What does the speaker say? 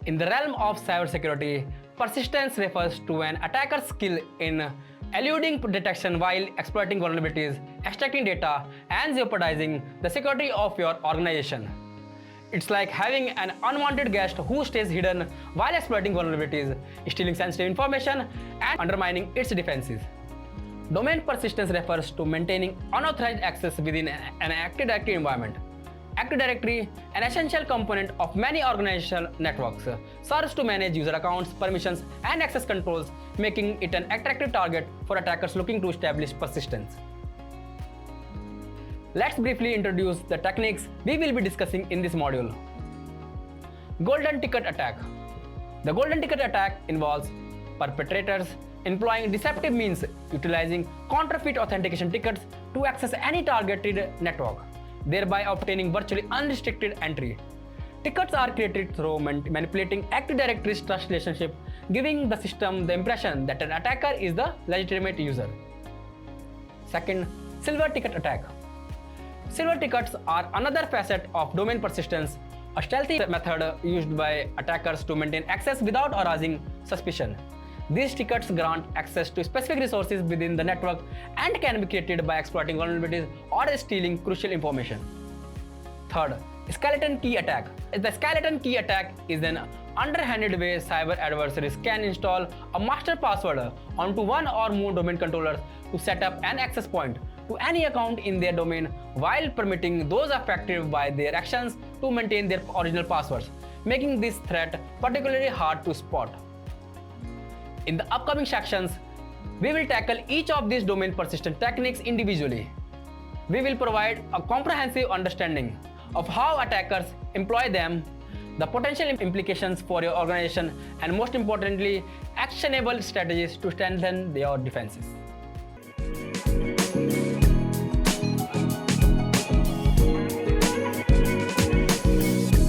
In the realm of cybersecurity, persistence refers to an attacker's skill in eluding detection while exploiting vulnerabilities, extracting data, and jeopardizing the security of your organization. It's like having an unwanted guest who stays hidden while exploiting vulnerabilities, stealing sensitive information, and undermining its defenses. Domain persistence refers to maintaining unauthorized access within an Active Directory environment. Active Directory, an essential component of many organizational networks, serves to manage user accounts, permissions, and access controls, making it an attractive target for attackers looking to establish persistence. Let's briefly introduce the techniques we will be discussing in this module. Golden Ticket Attack. The Golden Ticket Attack involves perpetrators employing deceptive means, utilizing counterfeit authentication tickets to access any targeted network, thereby obtaining virtually unrestricted entry. Tickets are created through manipulating Active Directory's trust relationship, giving the system the impression that an attacker is the legitimate user. Second, Silver Ticket Attack. Silver tickets are another facet of domain persistence, a stealthy method used by attackers to maintain access without arousing suspicion. These tickets grant access to specific resources within the network and can be created by exploiting vulnerabilities or stealing crucial information. Third, Skeleton Key Attack. The Skeleton Key Attack is an underhanded way cyber adversaries can install a master password onto one or more domain controllers to set up an access point to any account in their domain while permitting those affected by their actions to maintain their original passwords, making this threat particularly hard to spot. In the upcoming sections, we will tackle each of these domain persistence techniques individually. We will provide a comprehensive understanding of how attackers employ them, the potential implications for your organization, and most importantly, actionable strategies to strengthen your defenses.